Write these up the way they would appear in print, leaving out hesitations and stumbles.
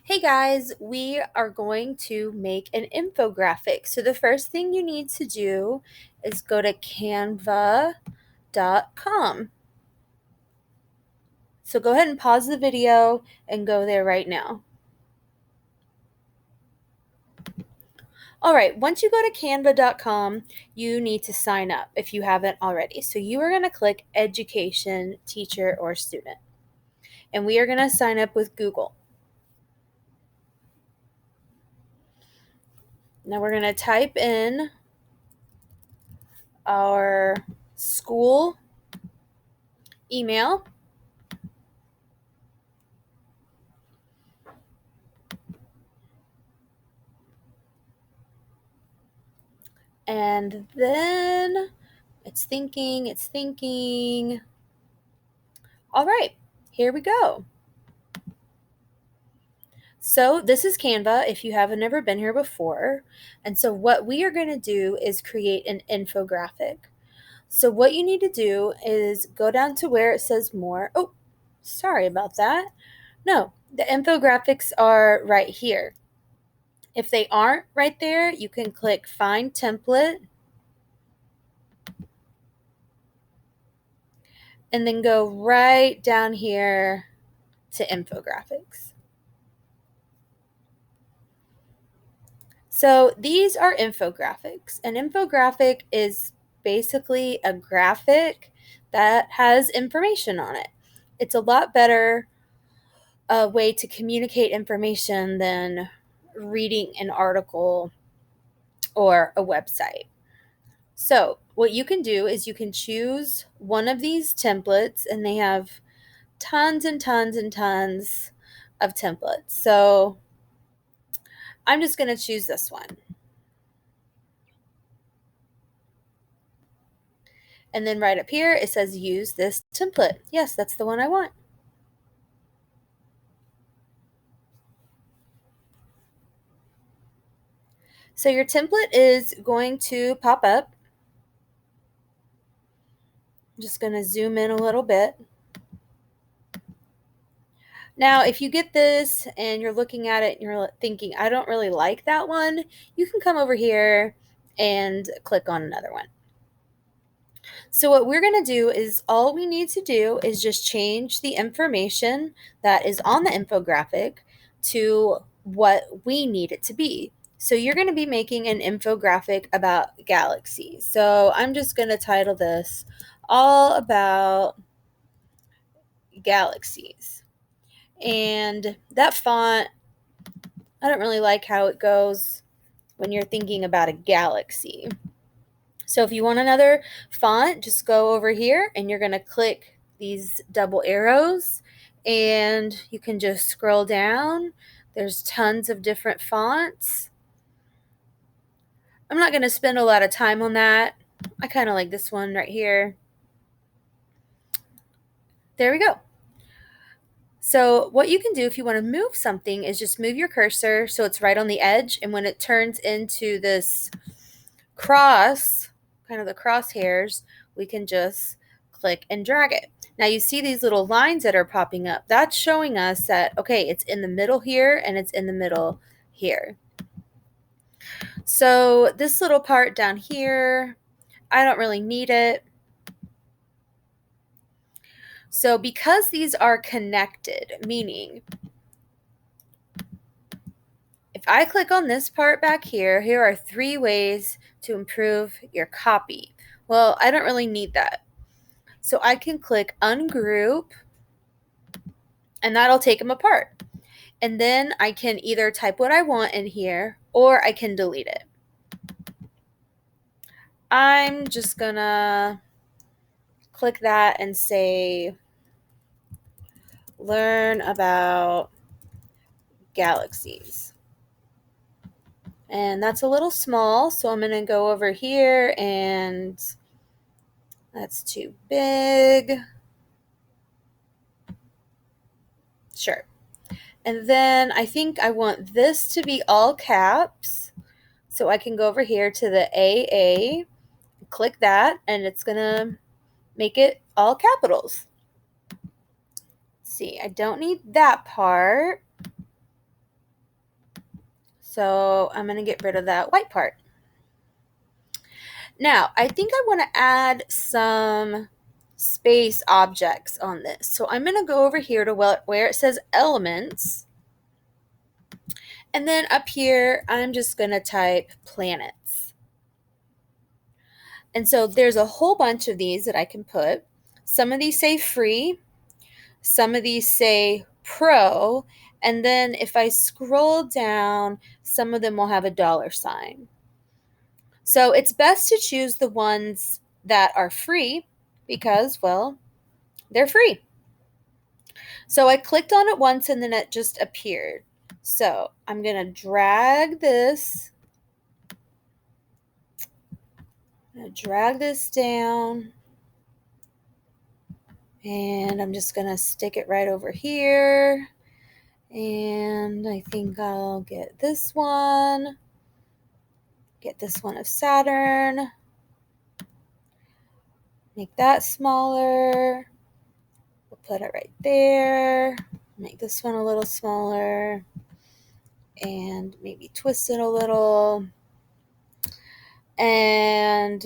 Hey guys, we are going to make an infographic. So the first thing you need to do is go to canva.com. So go ahead and pause the video and go there right now. All right, once you go to canva.com, you need to sign up if you haven't already. So you are going to click education, teacher, or student. And we are going to sign up with Google. Now we're going to type in our school email. And then it's thinking. All right, here we go. So this is Canva if you haven't ever been here before. And so what we are going to do is create an infographic. So what you need to do is go down to where it says more. Oh, sorry about that. No, the infographics are right here. If they aren't right there, you can click Find Template and then go right down here to infographics. So these are infographics. An infographic is basically a graphic that has information on it. It's a lot better way to communicate information than reading an article or a website. So what you can do is you can choose one of these templates, and they have tons and tons and tons of templates. So I'm just going to choose this one. And then right up here, it says use this template. Yes, that's the one I want. So your template is going to pop up. I'm just going to zoom in a little bit. Now, if you get this and you're looking at it and you're thinking, I don't really like that one, you can come over here and click on another one. So what we're going to do is all we need to do is just change the information that is on the infographic to what we need it to be. So you're going to be making an infographic about galaxies. So I'm just going to title this All About Galaxies. And that font, I don't really like how it goes when you're thinking about a galaxy. So if you want another font, just go over here and you're going to click these double arrows and you can just scroll down. There's tons of different fonts. I'm not going to spend a lot of time on that. I kind of like this one right here. There we go. So what you can do if you want to move something is just move your cursor so it's right on the edge, and when it turns into this cross, kind of the crosshairs, we can just click and drag it. Now you see these little lines that are popping up. That's showing us that, okay, it's in the middle here and it's in the middle here. So this little part down here, I don't really need it. So because these are connected, meaning if I click on this part back here, here are 3 ways to improve your copy. Well, I don't really need that. So I can click ungroup and that'll take them apart. And then I can either type what I want in here or I can delete it. I'm just gonna click that and say, learn about galaxies. And that's a little small, so I'm gonna go over here and that's too big. Sure. And then I think I want this to be all caps. So I can go over here to the AA, click that, and it's going to make it all capitals. Let's see, I don't need that part. So I'm going to get rid of that white part. Now, I think I want to add some space objects on this. So I'm going to go over here to where it says elements. And then up here, I'm just going to type planets. And so there's a whole bunch of these that I can put. Some of these say free. Some of these say pro. And then if I scroll down, some of them will have a $sign. So it's best to choose the ones that are free because, well, they're free. So I clicked on it once and then it just appeared. So I'm going to drag this. I'm going to drag this down. And I'm just going to stick it right over here. And I think I'll get this one. Get this one of Saturn. Make that smaller. We'll put it right there. Make this one a little smaller. And maybe twist it a little. And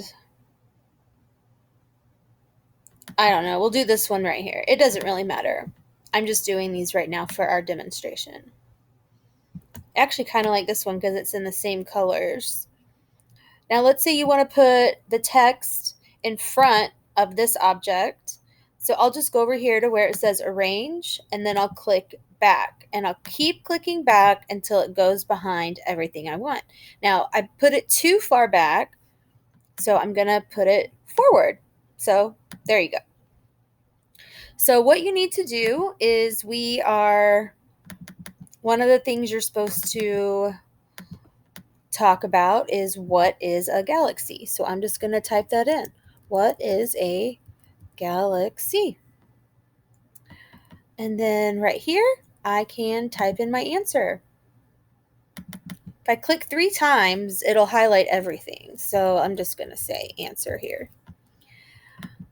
I don't know. We'll do this one right here. It doesn't really matter. I'm just doing these right now for our demonstration. I actually kind of like this one because it's in the same colors. Now let's say you want to put the text in front of this object. So I'll just go over here to where it says arrange, and then I'll click back. And I'll keep clicking back until it goes behind everything I want. Now I put it too far back, so I'm going to put it forward. So there you go. So what you need to do is one of the things you're supposed to talk about is what is a galaxy. So I'm just going to type that in. What is a galaxy? And then right here, I can type in my answer. If I click 3 times, it'll highlight everything. So I'm just going to say answer here.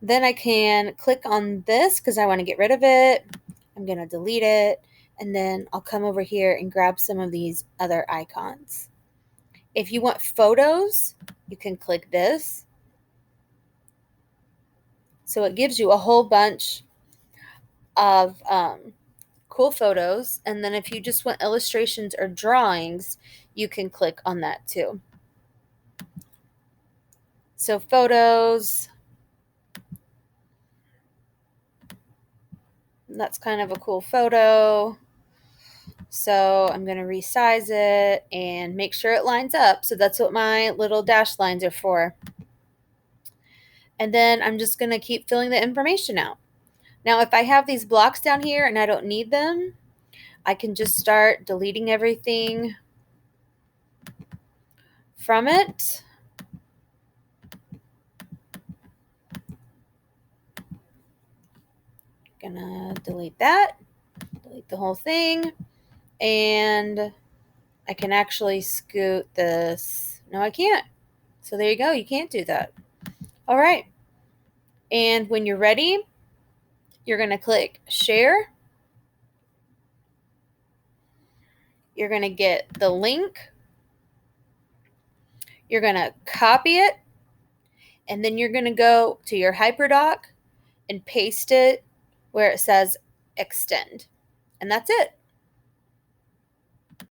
Then I can click on this because I want to get rid of it. I'm going to delete it. And then I'll come over here and grab some of these other icons. If you want photos, you can click this. So it gives you a whole bunch of cool photos. And then if you just want illustrations or drawings, you can click on that too. So photos, that's kind of a cool photo. So I'm going to resize it and make sure it lines up. So that's what my little dash lines are for. And then I'm just going to keep filling the information out. Now, if I have these blocks down here and I don't need them, I can just start deleting everything from it. Gonna delete that, delete the whole thing, and I can actually scoot this. No, I can't. So there you go. You can't do that. All right. And when you're ready, you're going to click share. You're going to get the link. You're going to copy it. And then you're going to go to your HyperDoc and paste it where it says extend. And that's it.